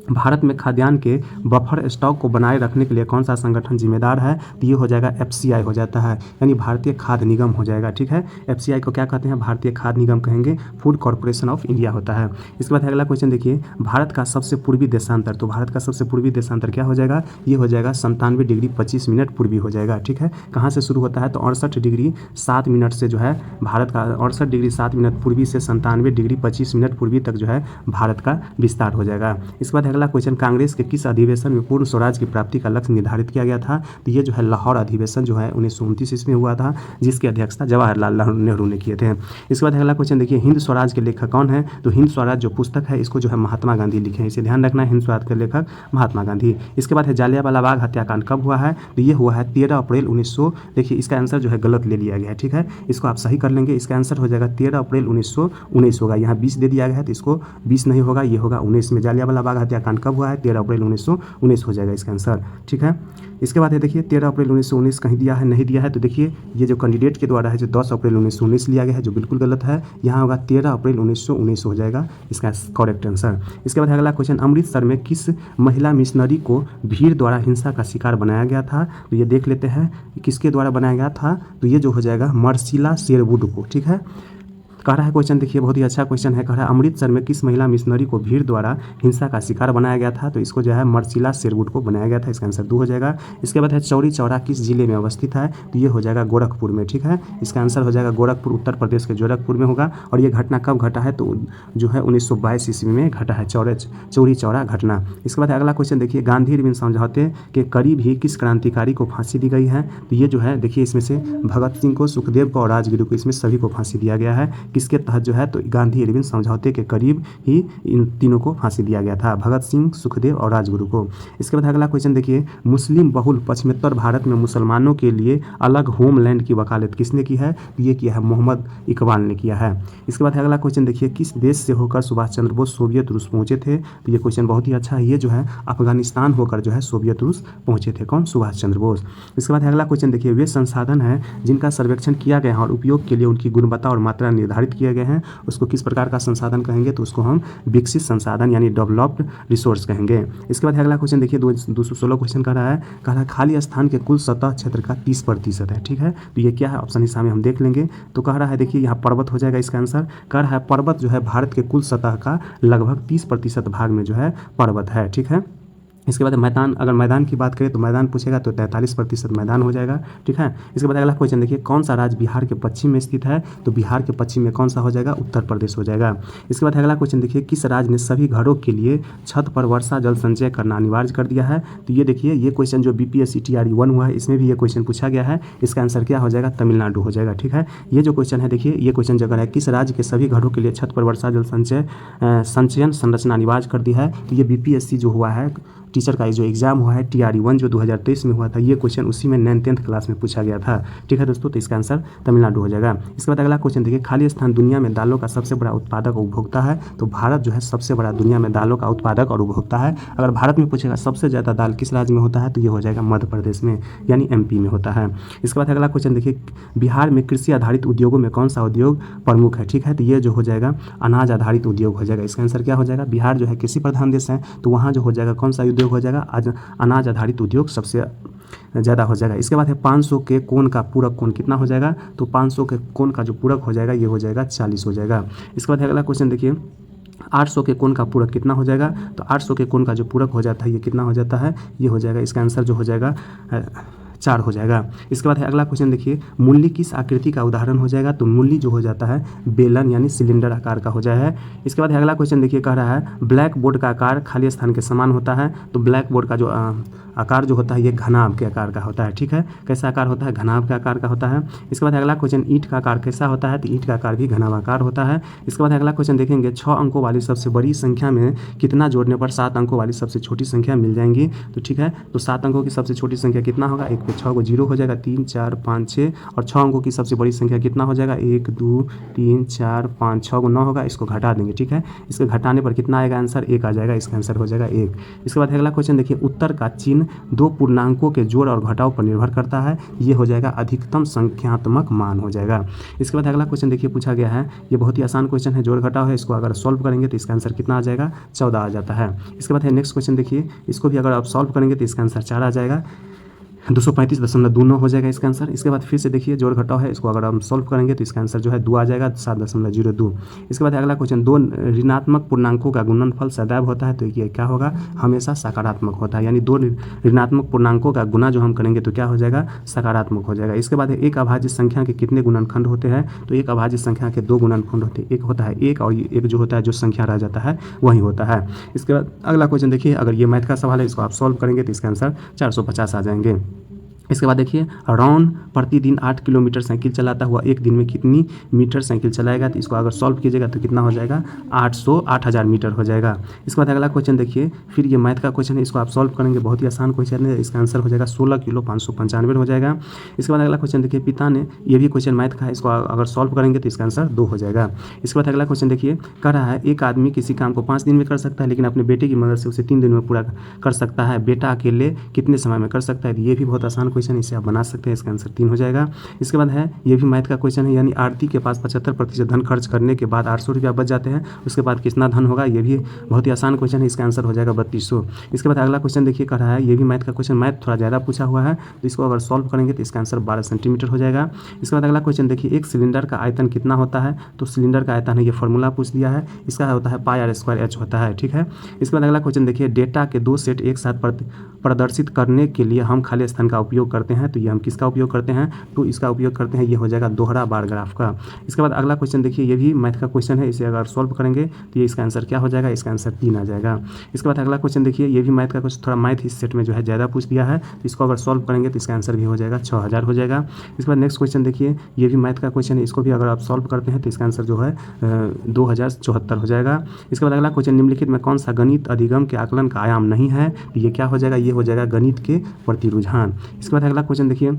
भारत में खाद्यान्न के बफर स्टॉक को बनाए रखने के लिए कौन सा संगठन जिम्मेदार है? तो ये हो जाएगा FCI हो जाता है, यानी भारतीय खाद्य निगम हो जाएगा। ठीक है, FCI को क्या कहते हैं? भारतीय खाद्य निगम कहेंगे, फूड कॉर्पोरेशन ऑफ इंडिया होता है। इसके बाद अगला क्वेश्चन देखिए, भारत का सबसे पूर्वी देशांतर। तो भारत का सबसे पूर्वी देशांतर क्या हो जाएगा? ये हो जाएगा 97 डिग्री 25 मिनट पूर्वी हो जाएगा। ठीक है, कहाँ से शुरू होता है? तो 68 डिग्री 7 मिनट से जो है भारत का 68 डिग्री 7 मिनट पूर्वी से 97 डिग्री 25 मिनट पूर्वी तक जो है भारत का विस्तार हो जाएगा। इसके बाद अगला क्वेश्चन, कांग्रेस के किस अधिवेशन में पूर्ण स्वराज की प्राप्ति का लक्ष्य निर्धारित किया गया था? तो ये जो है लाहौर अधिवेशन जो है 1929 ईस्वी में हुआ था, जिसकी अध्यक्षता जवाहरलाल नेहरू ने किए थे। इसके बाद अगला क्वेश्चन देखिए, हिंद स्वराज के लेखक कौन है? तो हिंद स्वराज जो पुस्तक है इसको जो है महात्मा गांधी लिखे हैं, इसे ध्यान रखना है, हिंद स्वराज के लेखक महात्मा गांधी। इसके बाद है जालियांवाला बाग हत्याकांड कब हुआ है? तो ये हुआ है 13 अप्रैल 1900। देखिए इसका आंसर जो है गलत ले लिया गया है। ठीक है, इसको आप सही कर लेंगे। इसका आंसर हो जाएगा 13 अप्रैल 1919 होगा। यहाँ 20 दे दिया गया है तो इसको 20 नहीं होगा, ये होगा 19 में। जालियांवाला बाग हत्याकांड कब हुआ है? 13 अप्रैल 1919 हो जाएगा इसका आंसर। ठीक है, इसके बाद है देखिए 13 अप्रैल 1919 कहीं दिया है, नहीं दिया है। तो देखिए ये जो कैंडिडेट के द्वारा है जो 10 अप्रैल 1919 लिया गया है, जो बिल्कुल गलत है। यहाँ होगा 13 अप्रैल 1919 हो जाएगा इसका करेक्ट आंसर। इसके बाद अगला क्वेश्चन, अमृतसर में किस महिला मिशनरी को भीड़ द्वारा हिंसा का शिकार बनाया गया था? तो ये देख लेते हैं किसके द्वारा बनाया गया था। तो ये जो हो जाएगा मर्सिला शेरवुड को। ठीक है, कह रहा है क्वेश्चन देखिए, बहुत ही अच्छा क्वेश्चन है। कह रहा है अमृतसर में किस महिला मिशनरी को भीड़ द्वारा हिंसा का शिकार बनाया गया था? तो इसको जो है मर्सिला शेरवुड को बनाया गया था। इसका आंसर 2 हो जाएगा। इसके बाद है चौरी चौरा किस जिले में अवस्थित है? तो ये हो जाएगा गोरखपुर में। ठीक है, इसका आंसर हो जाएगा गोरखपुर, उत्तर प्रदेश के गोरखपुर में होगा। और ये घटना कब घटा है? तो जो है 1922 ईस्वी में घटा है चौरी चौरा घटना। इसके बाद अगला क्वेश्चन देखिए, गांधी इरविन समझौते के करीब ही किस क्रांतिकारी को फांसी दी गई है? तो ये जो है देखिए इसमें से भगत सिंह को, सुखदेव को और राजगुरु को, इसमें सभी को फांसी दिया गया है। किसके तहत जो है तो गांधी इरविन समझौते के करीब ही इन तीनों को फांसी दिया गया था, भगत सिंह, सुखदेव और राजगुरु को। इसके बाद अगला क्वेश्चन देखिए, मुस्लिम बहुल पश्चिमोत्तर भारत में मुसलमानों के लिए अलग होमलैंड की वकालत किसने की है? ये किया है मोहम्मद इकबाल ने किया है। इसके बाद अगला क्वेश्चन देखिए, किस देश से होकर सुभाष चंद्र बोस सोवियत रूस पहुंचे थे? तो ये क्वेश्चन बहुत ही अच्छा है, ये जो है अफगानिस्तान होकर जो है सोवियत रूस पहुंचे थे। कौन? सुभाष चंद्र बोस। इसके बाद अगला क्वेश्चन देखिए, वे संसाधन हैं जिनका सर्वेक्षण किया गया है और उपयोग के लिए उनकी गुणवत्ता और मात्रा निर्धारित किए गए हैं, उसको किस प्रकार का संसाधन कहेंगे? तो उसको हम विकसित संसाधन यानी डेवलप्ड रिसोर्स कहेंगे। इसके बाद अगला क्वेश्चन देखिए, 216 क्वेश्चन कह रहा है खाली स्थान के कुल सतह क्षेत्र का 30% है। ठीक है, तो ये क्या है? ऑप्शन हिस्सा में हम देख लेंगे। तो कह रहा है देखिए यहाँ पर्वत हो जाएगा इसका आंसर। कह रहा है पर्वत जो है भारत के कुल सतह का लगभग 30% भाग में जो है पर्वत है। ठीक है, इसके बाद मैदान, अगर मैदान की बात करें तो मैदान पूछेगा तो 43% मैदान हो जाएगा। ठीक है, इसके बाद अगला क्वेश्चन देखिए, कौन सा राज्य बिहार के पश्चिम में स्थित है? तो बिहार के पश्चिम में कौन सा हो जाएगा? उत्तर प्रदेश हो जाएगा। इसके बाद अगला क्वेश्चन देखिए, किस राज्य ने सभी घरों के लिए छत पर वर्षा जल संचय करना अनिवार्य कर दिया है? तो ये देखिए, ये क्वेश्चन जो BPSC TRE 1 हुआ है इसमें भी ये क्वेश्चन पूछा गया है। इसका आंसर क्या हो जाएगा? तमिलनाडु हो जाएगा। ठीक है, ये जो क्वेश्चन है देखिए, ये क्वेश्चन जगह है किस राज्य के सभी घरों के लिए छत पर वर्षा जल संचयन संरचना अनिवार्य कर दी है? तो ये BPSC जो हुआ है टीचर का जो एग्जाम हुआ है TRE 1 जो 2023 में हुआ था, ये क्वेश्चन उसी में 9th-10th क्लास में पूछा गया था। ठीक है दोस्तों, तो इसका आंसर तमिलनाडु हो जाएगा। इसके बाद अगला क्वेश्चन देखिए, खाली स्थान दुनिया में दालों का सबसे बड़ा उत्पादक और उपभोक्ता है? तो भारत जो है सबसे बड़ा दुनिया में दालों का उत्पादक और उपभोक्ता है। अगर भारत में पूछेगा सबसे ज़्यादा दाल किस राज्य में होता है, तो ये हो जाएगा मध्य प्रदेश में यानी MP में होता है। इसके बाद अगला क्वेश्चन देखिए, बिहार में कृषि आधारित उद्योगों में कौन सा उद्योग प्रमुख है? ठीक है, तो ये जो हो जाएगा अनाज आधारित उद्योग हो जाएगा। इसका आंसर क्या हो जाएगा? बिहार जो है कृषि प्रधान देश है, तो वहाँ जो हो जाएगा कौन सा उद्योग हो जाएगा? अनाज आधारित उद्योग सबसे ज़्यादा हो जाएगा। इसके बाद है 500 के कोण का पूरक कोण कितना हो जाएगा? तो 500 के कोण का जो पूरक हो जाएगा ये हो जाएगा 40 हो जाएगा। इसके बाद अगला क्वेश्चन देखिए, 800 के कोण का पूरक कितना हो जाएगा? तो 800 के कोण का जो पूरक हो जाता है ये कितना हो जाता है? ये हो जाएगा, इसका आंसर जो हो जाएगा 4 हो जाएगा। इसके बाद है अगला क्वेश्चन देखिए, मूली किस आकृति का उदाहरण हो जाएगा? तो मूली जो हो जाता है बेलन यानी सिलेंडर आकार का हो जाएगा। इसके बाद अगला क्वेश्चन देखिए, कह रहा है ब्लैक बोर्ड का आकार खाली स्थान के समान होता है? तो ब्लैक बोर्ड का जो आकार जो होता है ये घनाभ के आकार का होता है। ठीक है, कैसा आकार होता है? घनाभ के आकार का होता है। इसके बाद अगला क्वेश्चन, ईंट का आकार कैसा होता है? तो ईंट का आकार भी घनाभाकार होता है। इसके बाद अगला क्वेश्चन देखेंगे, 6 अंकों वाली सबसे बड़ी संख्या में कितना जोड़ने पर 7 अंकों वाली सबसे छोटी संख्या मिल जाएंगी? तो ठीक है, तो 7 अंकों की सबसे छोटी संख्या कितना होगा? 1 पे 6 को 0 हो जाएगा, 3 4 5 6 और 6 अंकों की सबसे बड़ी संख्या कितना हो जाएगा? 1 2 3 4 5 6 को 9 होगा, इसको घटा देंगे। ठीक है, इसके घटाने पर कितना आएगा आंसर? 1 आ जाएगा, इसका आंसर हो जाएगा 1। इसके बाद अगला क्वेश्चन देखिए, उत्तर का चिन्ह 2 पूर्णांकों के जोड़ और घटाव पर निर्भर करता है, ये हो जाएगा अधिकतम संख्यात्मक मान हो जाएगा। इसके बाद अगला क्वेश्चन देखिए पूछा गया है, ये बहुत ही आसान क्वेश्चन है, जोड़ घटाव है, इसको अगर सॉल्व करेंगे तो इसका आंसर कितना आ जाएगा? 14 आ जाता है। इसके बाद है नेक्स्ट क्वेश्चन देखिए, इसको भी अगर आप सॉल्व करेंगे तो इसका आंसर 4 आ जाएगा, 235.29 हो जाएगा इसका आंसर। इसके बाद फिर से देखिए जोड़ घटाव है, इसको अगर हम सॉल्व करेंगे तो इसका आंसर जो है 2 आ जाएगा, 7.02। इसके बाद अगला क्वेश्चन, 2 ऋणात्मक पूर्णांकों का गुणनफल सदैव होता है, तो ये क्या होगा? हमेशा सकारात्मक होता है, यानी 2 ऋणात्मक पूर्णांकों का गुना जो हम करेंगे तो क्या हो जाएगा? सकारात्मक हो जाएगा। इसके बाद एक अभाज्य संख्या के कितने गुणनखंड होते हैं? तो एक अभाज्य संख्या के 2 गुणनखंड होते हैं, एक होता है 1 और एक जो होता है जो संख्या रह जाता है वही होता है। इसके बाद अगला क्वेश्चन देखिए, अगर ये मैथ का सवाल है, इसको आप सॉल्व करेंगे तो इसका आंसर 450 आ जाएंगे। इसके बाद देखिए, रॉन प्रतिदिन 8 किलोमीटर साइकिल चलाता हुआ एक दिन में कितनी मीटर साइकिल चलाएगा? तो इसको अगर सॉल्व कीजिएगा तो कितना हो जाएगा? 8000 मीटर हो जाएगा। इसके बाद अगला क्वेश्चन देखिए, फिर ये मैथ का क्वेश्चन है, इसको आप सॉल्व करेंगे, बहुत ही आसान क्वेश्चन है, इसका आंसर हो जाएगा 16 किलो 595 हो जाएगा। इसके बाद अगला क्वेश्चन देखिए, पिता ने, ये भी क्वेश्चन मैथ का है, इसको अगर सॉल्व करेंगे तो इसका आंसर 2 हो जाएगा। इसके बाद अगला क्वेश्चन देखिए, कह रहा है एक आदमी किसी काम को 5 दिन में कर सकता है, लेकिन अपने बेटे की मदद से उसे 3 दिन में पूरा कर सकता है, बेटा अकेले कितने समय में कर सकता है? ये भी बहुत आसान क्वेश्चन, इसे आप बना सकते हैं, इसका आंसर 3 हो जाएगा। इसके बाद है, ये भी मैथ का क्वेश्चन है, यानी आरती के पास 75% धन खर्च करने के बाद 800 रुपया बच जाते हैं, उसके बाद कितना धन होगा? ये भी बहुत ही आसान क्वेश्चन है, इसका आंसर हो जाएगा 3200। इसके बाद अगला क्वेश्चन देखिए, कह रहा है, ये भी मैथ का क्वेश्चन, मैथ थोड़ा ज़्यादा पूछा हुआ है, तो इसको अगर सॉल्व करेंगे तो इसका आंसर 12 सेंटीमीटर हो जाएगा। इसके बाद अगला क्वेश्चन देखिए, एक सिलेंडर का आयतन कितना होता है? तो सिलेंडर का आयतन है, ये फॉर्मूला पूछ दिया है, इसका होता है πr² होता है। ठीक है, इसके बाद अगला क्वेश्चन देखिए, डेटा के 2 सेट एक साथ प्रदर्शित करने के लिए हम खाली स्थान का उपयोग उपयोग करते हैं, तो ये हम किसका उपयोग करते हैं, तो इसका उपयोग करते हैं, ये हो जाएगा दोहरा बार ग्राफ का। इसके बाद अगला क्वेश्चन देखिए, ये भी मैथ का क्वेश्चन है, इसे अगर सॉल्व करेंगे तो ये इसका आंसर क्या हो जाएगा, इसका आंसर 3 आ जाएगा। इसके बाद अगला क्वेश्चन देखिए, ये भी मैथ का क्वेश्चन, थोड़ा मैथ इस सेट में जो है ज़्यादा पूछ दिया है, तो इसको अगर सॉल्व करेंगे तो इसका आंसर भी हो जाएगा 6000 हो जाएगा। इसके बाद नेक्स्ट क्वेश्चन देखिए, ये भी मैथ का क्वेश्चन है, इसको भी अगर आप सॉल्व करते हैं तो इसका आंसर जो है 2074 हो जाएगा। इसके बाद अगला क्वेश्चन, निम्नलिखित में कौन सा गणित अधिगम के आकलन का आयाम नहीं है, तो ये क्या हो जाएगा, ये हो जाएगा गणित के प्रति रुझान। इसके बाद अगला क्वेश्चन देखिए,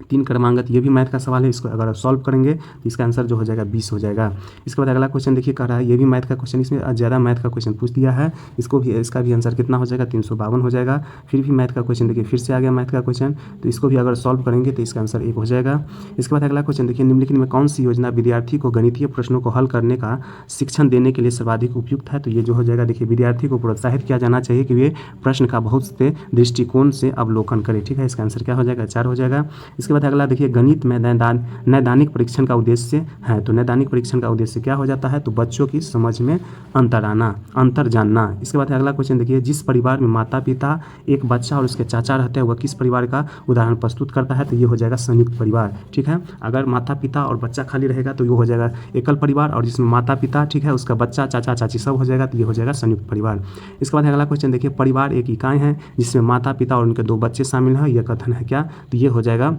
3 क्रमांगत, ये भी मैथ का सवाल है, इसको अगर आप सॉल्व करेंगे तो इसका आंसर जो हो जाएगा 20 हो जाएगा। इसके बाद अगला क्वेश्चन देखिए, कह रहा है ये भी मैथ का क्वेश्चन, इसमें ज़्यादा मैथ का क्वेश्चन पूछ दिया है, इसका भी आंसर कितना हो जाएगा, 352 हो जाएगा। फिर भी मैथ का क्वेश्चन देखिए, फिर से आ गया मैथ का क्वेश्चन, तो इसको भी अगर सॉल्व करेंगे तो इसका आंसर 1 हो जाएगा। इसके बाद अगला क्वेश्चन देखिए, निम्नलिखित में कौन सी योजना विद्यार्थी को गणितीय प्रश्नों को हल करने का शिक्षण देने के लिए सर्वाधिक उपयुक्त है, तो ये जो हो जाएगा, देखिए विद्यार्थी को प्रोत्साहित किया जाना चाहिए कि वे प्रश्न का बहुत से दृष्टिकोण से अवलोकन करें, ठीक है। इसका आंसर क्या हो जाएगा, 4 हो जाएगा। इसके बाद अगला देखिए, गणित में नैदानिक परीक्षण का उद्देश्य है, तो नैदानिक परीक्षण का उद्देश्य क्या हो जाता है, तो बच्चों की समझ में अंतर जानना। इसके बाद अगला क्वेश्चन देखिए, जिस परिवार में माता पिता, एक बच्चा और उसके चाचा रहते हैं, वह किस परिवार का उदाहरण प्रस्तुत करता है, तो ये हो जाएगा संयुक्त परिवार, ठीक है। अगर माता पिता और बच्चा खाली रहेगा तो ये हो जाएगा एकल परिवार, और जिसमें माता पिता, ठीक है, उसका बच्चा चाचा चाची सब हो जाएगा, तो ये हो जाएगा संयुक्त परिवार। इसके बाद अगला क्वेश्चन देखिए, परिवार एक इकाई है जिसमें माता पिता और उनके 2 बच्चे शामिल हैं, यह कथन है क्या, तो ये हो जाएगा,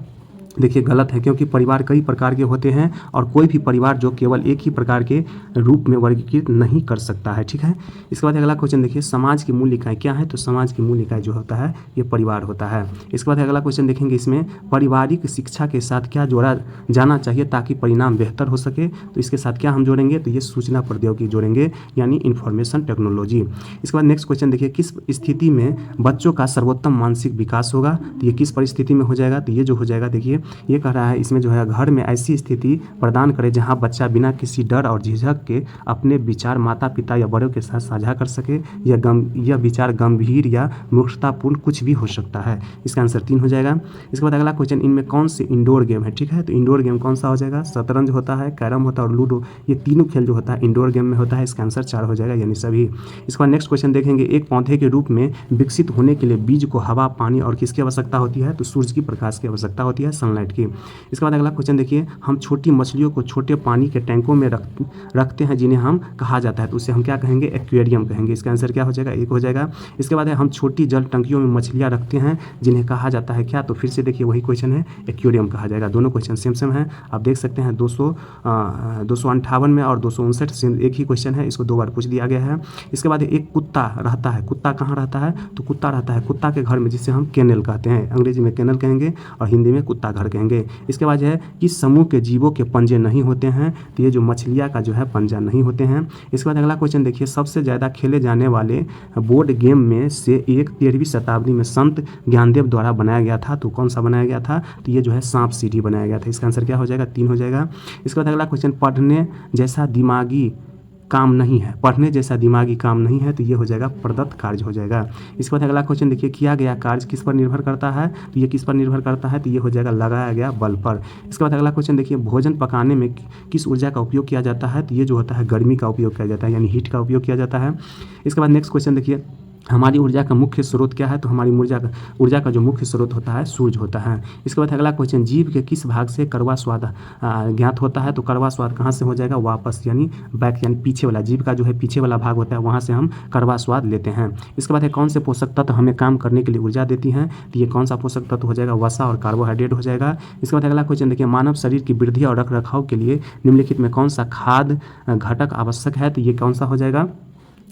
देखिए गलत है, क्योंकि परिवार कई प्रकार के होते हैं और कोई भी परिवार जो केवल एक ही प्रकार के रूप में वर्गीकृत नहीं कर सकता है, ठीक है। इसके बाद अगला क्वेश्चन देखिए, समाज की मूल इकाई क्या है, तो समाज की मूल इकाई जो होता है ये परिवार होता है। इसके बाद अगला क्वेश्चन देखेंगे, इसमें पारिवारिक शिक्षा के साथ क्या जोड़ा जाना चाहिए ताकि परिणाम बेहतर हो सके, तो इसके साथ क्या हम जोड़ेंगे, तो ये सूचना प्रौद्योगिकी जोड़ेंगे, यानी इंफॉर्मेशन टेक्नोलॉजी। इसके बाद नेक्स्ट क्वेश्चन देखिए, किस स्थिति में बच्चों का सर्वोत्तम मानसिक विकास होगा, तो ये किस परिस्थिति में हो जाएगा, तो ये जो हो जाएगा, देखिए ये कह रहा है इसमें जो है, घर में ऐसी स्थिति प्रदान करे जहां बच्चा बिना किसी डर और झिझक के अपने विचार माता पिता या बड़ों के साथ साझा कर सके। यह विचार गंभीर या मूर्खतापूर्ण कुछ भी हो सकता है। इसका आंसर 3 हो जाएगा। इसके बाद अगला क्वेश्चन, इनमें कौन से इंडोर गेम है, ठीक है, तो इंडोर गेम कौन सा हो जाएगा, शतरंज होता है, कैरम होता है और लूडो, ये तीनों खेल जो होता है इंडोर गेम में होता है। इसका आंसर 4 हो जाएगा, यानी सभी। इसके बाद नेक्स्ट क्वेश्चन देखेंगे, एक पौधे के रूप में विकसित होने के लिए बीज को हवा पानी और किसकी आवश्यकता होती है, तो सूरज की प्रकाश की आवश्यकता होती है, सनलाइट की। इसके बाद अगला क्वेश्चन देखिए, हम छोटी मछलियों को छोटे पानी के टैंकों में रखते हैं जिन्हें हम कहा जाता है, तो उसे हम क्या कहेंगे, एक्वेरियम कहेंगे। इसका आंसर क्या हो जाएगा, 1 हो जाएगा। इसके बाद हम छोटी जल टंकियों में मछलियां रखते हैं जिन्हें कहा जाता है क्या, तो फिर से देखिए वही क्वेश्चन है, एक्वेरियम कहा जाएगा। दोनों क्वेश्चन सेम है, आप देख सकते हैं 258 में और 259 सेम एक ही क्वेश्चन है, इसको 2 बार पूछ दिया गया है। इसके बाद एक कुत्ता रहता है, कुत्ता कहाँ रहता है, तो कुत्ता रहता है कुत्ता के घर में, जिसे हम केनल कहते हैं, अंग्रेजी में केनल कहेंगे और हिंदी में कुत्ता घर कहेंगे। इसके बाद है किस समूह के जीवों के पंजे नहीं होते हैं, तो ये जो मछलियाँ का जो है पंजा नहीं होते हैं। इसके बाद अगला क्वेश्चन देखिए, सबसे ज़्यादा खेले जाने वाले बोर्ड गेम में से एक 13वीं शताब्दी में संत ज्ञानदेव द्वारा बनाया गया था, तो कौन सा बनाया गया था, तो ये जो है सांप सीढ़ी बनाया गया था। इसका आंसर क्या हो जाएगा, 3 हो जाएगा। इसके बाद अगला क्वेश्चन, पढ़ने जैसा दिमागी काम नहीं है, पढ़ने जैसा दिमागी काम नहीं है, तो ये हो जाएगा प्रदत्त कार्य हो जाएगा। इसके बाद अगला क्वेश्चन देखिए, किया गया कार्य किस पर निर्भर करता है, तो ये किस पर निर्भर करता है, तो ये हो जाएगा लगाया गया बल पर। इसके बाद अगला क्वेश्चन देखिए, भोजन पकाने में किस ऊर्जा का उपयोग किया जाता है, तो ये जो होता है गर्मी का उपयोग किया जाता है, यानी हीट का उपयोग किया जाता है। इसके बाद नेक्स्ट क्वेश्चन देखिए, हमारी ऊर्जा का मुख्य स्रोत क्या है, तो हमारी ऊर्जा का जो मुख्य स्रोत होता है सूर्य होता है। इसके बाद अगला क्वेश्चन, जीभ के किस भाग से कड़वा स्वाद ज्ञात होता है, तो कड़वा स्वाद कहाँ से हो जाएगा, वापस यानी बैक, यानी पीछे वाला, जीभ का जो है पीछे वाला भाग होता है, वहाँ से हम कड़वा स्वाद लेते हैं। इसके बाद है कौन से पोषक तत्व हमें काम करने के लिए ऊर्जा देती हैं, तो ये कौन सा पोषक तत्व हो जाएगा, वसा और कार्बोहाइड्रेट हो जाएगा। इसके बाद अगला क्वेश्चन देखिए, मानव शरीर की वृद्धि और रखरखाव के लिए निम्नलिखित में कौन सा खाद्य घटक आवश्यक है, तो ये कौन सा हो जाएगा,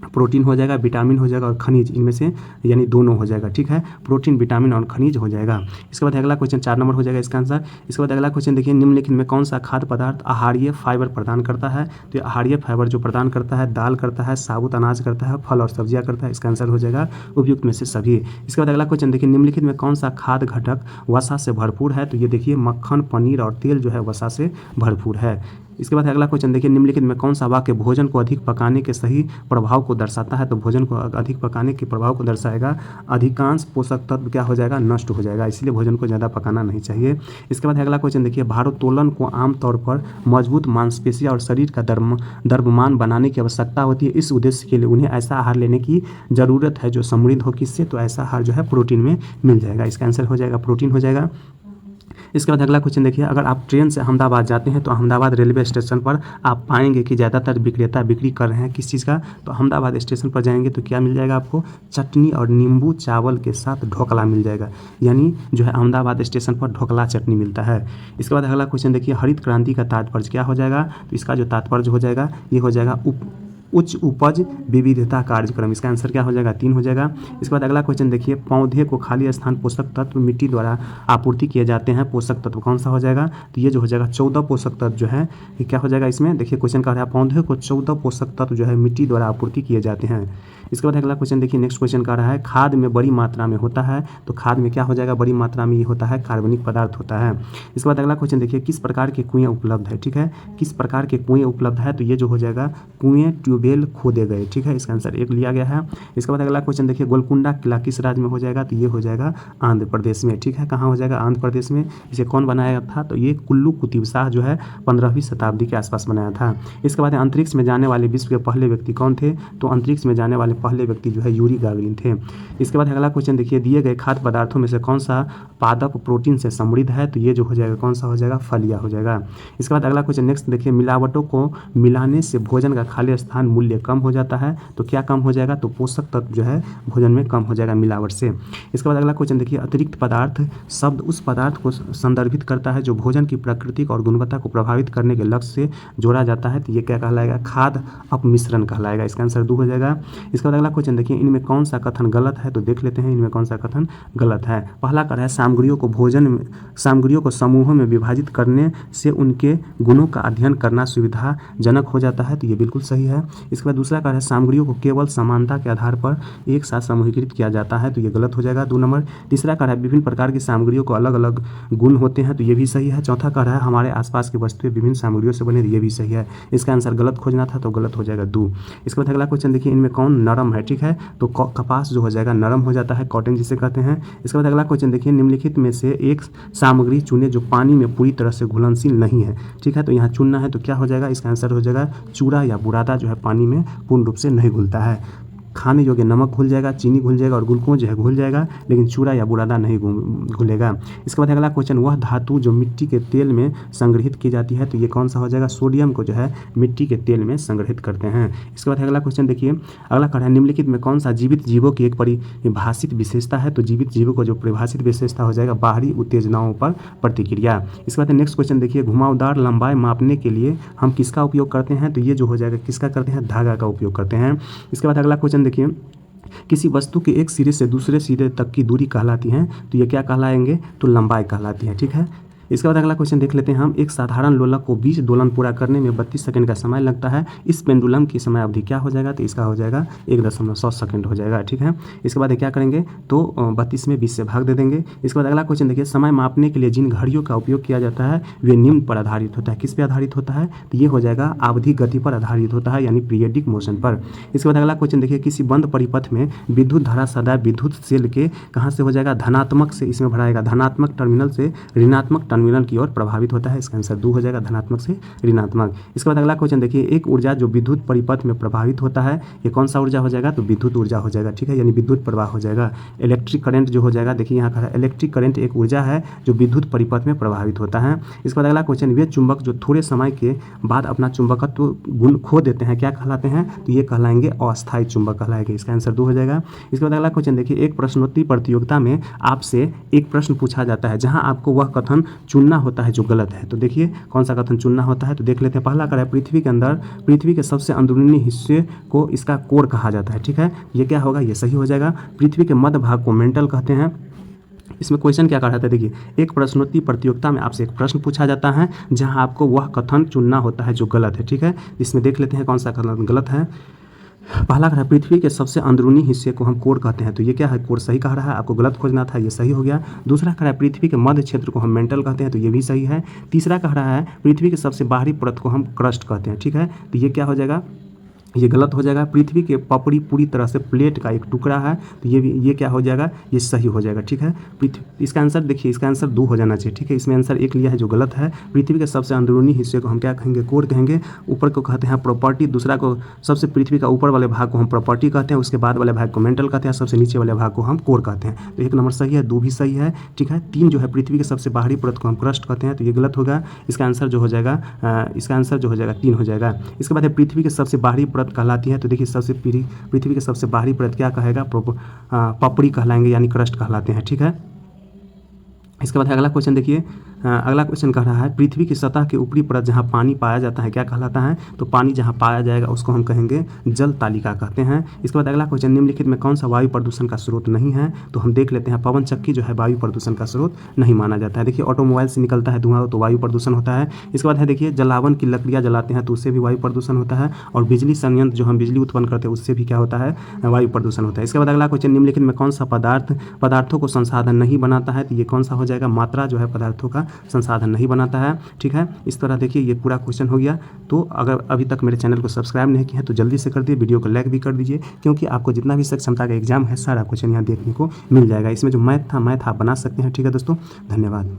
प्रोटीन हो जाएगा, विटामिन हो जाएगा और खनिज, इनमें से यानी दोनों हो जाएगा, ठीक है, प्रोटीन विटामिन और खनिज हो जाएगा। इसके बाद अगला क्वेश्चन 4 नंबर हो जाएगा इसका आंसर। इसके बाद अगला क्वेश्चन देखिए, निम्नलिखित में कौन सा खाद्य पदार्थ आहारीय फाइबर प्रदान करता है, तो आहारीय फाइबर जो प्रदान करता है, दाल करता है, साबुत अनाज करता है, फल और सब्जियां करता है। इसका आंसर हो जाएगा उपयुक्त में से सभी। इसके बाद अगला क्वेश्चन देखिए, निम्नलिखित में कौन सा खाद्य घटक वसा से भरपूर है, तो ये देखिए मक्खन, पनीर और तेल जो है वसा से भरपूर है। इसके बाद अगला क्वेश्चन देखिए, निम्नलिखित में कौन सा वाक्य भोजन को अधिक पकाने के सही प्रभाव को दर्शाता है? तो भोजन को अधिक पकाने के प्रभाव को दर्शाएगा, अधिकांश पोषक तत्व क्या हो जाएगा, नष्ट हो जाएगा, इसलिए भोजन को ज़्यादा पकाना नहीं चाहिए। इसके बाद अगला क्वेश्चन देखिए, भारोत्तोलन को आमतौर पर मजबूत मांसपेशियां और शरीर का द्रव्यमान बनाने की आवश्यकता होती है। इस उद्देश्य के लिए उन्हें ऐसा आहार लेने की जरूरत है जो समृद्ध हो किससे, तो ऐसा आहार जो है प्रोटीन में मिल जाएगा। इसका आंसर हो जाएगा प्रोटीन हो जाएगा। इसके बाद अगला क्वेश्चन देखिए, अगर आप ट्रेन से अहमदाबाद जाते हैं तो अहमदाबाद रेलवे स्टेशन पर आप पाएंगे कि ज़्यादातर विक्रेता बिक्री कर रहे हैं किस चीज़ का, तो अहमदाबाद स्टेशन पर जाएंगे तो क्या मिल जाएगा आपको, चटनी और नींबू चावल के साथ ढोकला मिल जाएगा, यानी जो है अहमदाबाद स्टेशन पर ढोकला चटनी मिलता है। इसके बाद अगला क्वेश्चन देखिए, हरित क्रांति का तात्पर्य क्या हो जाएगा, तो इसका जो तात्पर्य हो जाएगा ये हो जाएगा उच्च उपज विविधता कार्यक्रम। इसका आंसर क्या हो जाएगा, 3 हो जाएगा। इसके बाद अगला क्वेश्चन देखिए, पौधे को खाली स्थान पोषक तत्व मिट्टी द्वारा आपूर्ति किए जाते हैं, पोषक तत्व कौन सा हो जाएगा, तो ये जो हो जाएगा 14 पोषक तत्व जो है ये क्या हो जाएगा, इसमें देखिए क्वेश्चन कह रहा है पौधे को 14 पोषक तत्व जो है मिट्टी द्वारा आपूर्ति किए जाते हैं। इसके बाद अगला क्वेश्चन देखिए, नेक्स्ट क्वेश्चन कह रहा है खाद में बड़ी मात्रा में होता है, तो खाद में क्या हो जाएगा, बड़ी मात्रा में ये होता है कार्बनिक पदार्थ होता है। इसके बाद अगला क्वेश्चन देखिए, किस प्रकार के कुएं उपलब्ध है, ठीक है, किस प्रकार के कुएं उपलब्ध है, तो ये जो हो जाएगा कुएं ट्यूबवेल खोदे गए, ठीक है, इसका आंसर 1 लिया गया है। इसके बाद अगला क्वेश्चन देखिए, गोलकुंडा किला किस राज्य में हो जाएगा, तो ये हो जाएगा आंध्र प्रदेश में, ठीक है, कहाँ हो जाएगा, आंध्र प्रदेश में। इसे कौन बनाया था, तो ये कुल्लू कुतुब शाह जो है 15वीं शताब्दी के आसपास बनाया था। इसके बाद अंतरिक्ष में जाने वाले विश्व के पहले व्यक्ति कौन थे, तो अंतरिक्ष में जाने वाले पहले व्यक्ति जो है यूरी गागरिन थे। इसके बाद अगला क्वेश्चन देखिए, दिए गए खाद्य पदार्थों में से कौन सा पादप प्रोटीन से समृद्ध है, तो ये जो हो जाएगा कौन सा हो जाएगा, फलिया हो जाएगा। इसके बाद अगला क्वेश्चन नेक्स्ट देखिए, मिलावटों को मिलाने से भोजन का खाली स्थान मूल्य कम हो जाता है, तो क्या कम हो जाएगा, तो पोषक तत्व जो है भोजन में कम हो जाएगा मिलावट से। इसके बाद अगला क्वेश्चन देखिए, अतिरिक्त पदार्थ शब्द उस पदार्थ को संदर्भित करता है जो भोजन की प्राकृतिक और गुणवत्ता को प्रभावित करने के लक्ष्य से जोड़ा जाता है, तो ये क्या कहलाएगा, खाद्य अपमिश्रण कहलाएगा। इसका आंसर 2 हो जाएगा। इसके बाद अगला क्वेश्चन देखिए, इनमें कौन सा कथन गलत है, तो देख लेते हैं इनमें कौन सा कथन गलत है। पहला कह रहा है सामग्रियों को समूहों में विभाजित करने से उनके गुणों का अध्ययन करना सुविधाजनक हो जाता है, तो ये बिल्कुल सही है। इसके बाद दूसरा कह रहा है सामग्रियों को केवल समानता के आधार पर एक साथ समूहीकृत किया जाता है, तो ये गलत हो जाएगा 2 नंबर। तीसरा कह रहा है विभिन्न प्रकार की सामग्रियों को अलग अलग गुण होते हैं, तो ये भी सही है। चौथा कह रहा है हमारे आसपास की वस्तुएं विभिन्न सामग्रियों से बने, ये भी सही है। इसका आंसर गलत खोजना था तो गलत हो जाएगा 2। इसके बाद अगला क्वेश्चन देखिए, इनमें कौन नरम है, ठीक है, तो कपास जो हो जाएगा नरम हो जाता है, कॉटन जिसे कहते हैं। इसके बाद अगला क्वेश्चन देखिए, निम्नलिखित में से एक सामग्री चुने जो पानी में पूरी तरह से घुलनशील नहीं है, ठीक है, तो यहाँ चुनना है तो क्या हो जाएगा, इसका आंसर हो जाएगा चूड़ा या बुरादा जो है पानी में पूर्ण रूप से नहीं घुलता है। खाने योग्य नमक घुल जाएगा, चीनी घुल जाएगा और ग्लूकोज जो है घुल जाएगा, लेकिन चूड़ा या बुरादा नहीं घुलेगा। इसके बाद अगला क्वेश्चन, वह धातु जो मिट्टी के तेल में संग्रहित की जाती है, तो ये कौन सा हो जाएगा, सोडियम को जो है मिट्टी के तेल में संग्रहित करते हैं। इसके बाद अगला क्वेश्चन देखिए, अगला कह रहा है निम्नलिखित में कौन सा जीवित जीवों की एक परिभाषित विशेषता है, तो जीवित जीवों को जो परिभाषित विशेषता हो जाएगा बाहरी उत्तेजनाओं पर प्रतिक्रिया। इसके बाद नेक्स्ट क्वेश्चन देखिए, घुमावदार लंबाई मापने के लिए हम किसका उपयोग करते हैं, तो ये जो हो जाएगा किसका करते हैं, धागा का उपयोग करते हैं। इसके बाद अगला क्वेश्चन देखिए, किसी वस्तु के एक सिरे से दूसरे सिरे तक की दूरी कहलाती है, तो ये क्या कहलाएंगे, तो लंबाई कहलाती है, ठीक है। इसके बाद अगला क्वेश्चन देख लेते हैं हम, एक साधारण लोलक को 20 दोलन पूरा करने में 32 सेकंड का समय लगता है, इस पेंडुलम की समय अवधि क्या हो जाएगा, तो इसका हो जाएगा 1.100 सेकंड हो जाएगा, ठीक है। इसके बाद क्या करेंगे, तो 32 में 20 से भाग दे देंगे। इसके बाद अगला क्वेश्चन देखिए, समय मापने के लिए जिन घड़ियों का उपयोग किया जाता है वे निम्न पर आधारित होता है, किस पे आधारित होता है, तो ये हो जाएगा आवधिक गति पर आधारित होता है, यानी पीरियडिक मोशन पर। इसके बाद अगला क्वेश्चन देखिए, किसी बंद परिपथ में विद्युत धारा सदैव विद्युत सेल के कहाँ से हो जाएगा, धनात्मक से इसमें भराएगा, धनात्मक टर्मिनल से ऋणात्मक टर्मिनल की ओर प्रभावित होता है। इसका आंसर 2 हो जाएगा, धनात्मक से ऋणात्मक। इसके बाद अगला क्वेश्चन देखिए, एक ऊर्जा जो विद्युत परिपथ में प्रभावित होता है, ये कौन सा ऊर्जा हो जाएगा, तो विद्युत ऊर्जा हो जाएगा, ठीक है, यानी विद्युत प्रवाह हो जाएगा। इलेक्ट्रिक करंट जो हो जाएगा, देखिए यहाँ का इलेक्ट्रिक करंट एक ऊर्जा है जो विद्युत परिपथ में प्रभावित होता है। इसके बाद अगला क्वेश्चन, वे चुंबक जो थोड़े समय के बाद अपना चुंबकत्व गुण खो देते हैं क्या कहलाते हैं, तो ये कहलाएंगे अस्थायी चुंबक कहलाएंगे। इसका आंसर 2 हो जाएगा। इसके बाद अगला क्वेश्चन देखिए, एक प्रश्नोत्तरी प्रतियोगिता में आपसे एक प्रश्न पूछा जाता है जहां आपको वह कथन चुनना होता है जो गलत है, तो देखिए कौन सा कथन चुनना होता है, तो देख लेते हैं। पहला कह रहा है पृथ्वी के अंदर पृथ्वी के सबसे अंदरूनी हिस्से को इसका कोर कहा जाता है, ठीक है, ये क्या होगा, ये सही हो जाएगा। पृथ्वी के मध्य भाग को मेंटल कहते हैं। इसमें क्वेश्चन क्या कहा था, देखिए एक प्रश्नोत्तरी प्रतियोगिता में आपसे एक प्रश्न पूछा जाता है जहां आपको वह कथन चुनना होता है जो गलत है, ठीक है। इसमें देख लेते हैं कौन सा कथन गलत है। पहला कह रहा है पृथ्वी के सबसे अंदरूनी हिस्से को हम कोर कहते हैं, तो ये क्या है, कोर सही कह रहा है, आपको गलत खोजना था, ये सही हो गया। दूसरा कह रहा है पृथ्वी के मध्य क्षेत्र को हम मेंटल कहते हैं, तो ये भी सही है। तीसरा कह रहा है पृथ्वी के सबसे बाहरी परत को हम क्रस्ट कहते हैं, ठीक है, तो ये क्या हो जाएगा, ये गलत हो जाएगा। पृथ्वी के पपड़ी पूरी तरह से प्लेट का एक टुकड़ा है, तो ये क्या हो जाएगा, ये सही हो जाएगा, ठीक है। पृथ्वी, इसका आंसर देखिए, इसका आंसर 2 हो जाना चाहिए, ठीक है। इसमें आंसर 1 लिया है जो गलत है। पृथ्वी के सबसे अंदरूनी हिस्से को हम क्या कहेंगे, कोर कहेंगे। ऊपर को कहते हैं प्रॉपर्टी, दूसरा को सबसे पृथ्वी का ऊपर वाले भाग को हम प्रॉपर्टी कहते हैं, उसके बाद वाले भाग को मेंटल कहते हैं, सबसे नीचे वाले भाग को हम कोर कहते हैं। तो 1 नंबर सही है, 2 भी सही है, ठीक है। 3 जो है पृथ्वी के सबसे बाहरी परत को हम क्रस्ट कहते हैं, तो ये गलत होगा। इसका आंसर जो हो जाएगा, इसका आंसर जो हो जाएगा 3 हो जाएगा। इसके बाद है पृथ्वी की सबसे बाहरी परत कहलाती है, तो देखिए सबसे पृथ्वी के सबसे बाहरी परत क्या कहेगा, पपड़ी कहलाएंगे, यानी क्रस्ट कहलाते हैं, ठीक है। इसके बाद अगला क्वेश्चन देखिए, अगला क्वेश्चन कह रहा है पृथ्वी की सतह के ऊपरी परत जहाँ पानी पाया जाता है क्या कहलाता है, तो पानी जहाँ पाया जाएगा उसको हम कहेंगे जल तालिका कहते हैं। इसके बाद अगला क्वेश्चन, निम्नलिखित में कौन सा वायु प्रदूषण का स्रोत नहीं है, तो हम देख लेते हैं। पवन चक्की जो है वायु प्रदूषण का स्रोत नहीं माना जाता है। देखिए ऑटोमोबाइल से निकलता है धुआं, तो वायु प्रदूषण होता है। इसके बाद है देखिए जलावन की लकड़ियाँ जलाते हैं तो उससे भी वायु प्रदूषण होता है, और बिजली संयंत्र जो हम बिजली उत्पन्न करते हैं उससे भी क्या होता है, वायु प्रदूषण होता है। इसके बाद अगला क्वेश्चन, निम्नलिखित में कौन सा पदार्थों को संसाधन नहीं बनाता है, तो ये कौन सा हो जाएगा, मात्रा जो है पदार्थों का संसाधन नहीं बनाता है, ठीक है। इस तरह देखिए ये पूरा क्वेश्चन हो गया। तो अगर अभी तक मेरे चैनल को सब्सक्राइब नहीं किया है तो जल्दी से कर दिए, वीडियो को लाइक भी कर दीजिए, क्योंकि आपको जितना भी क्षमता का एग्जाम है सारा क्वेश्चन यहाँ देखने को मिल जाएगा। इसमें जो मैथ था, मैथ आप बना सकते हैं, ठीक है दोस्तों, धन्यवाद।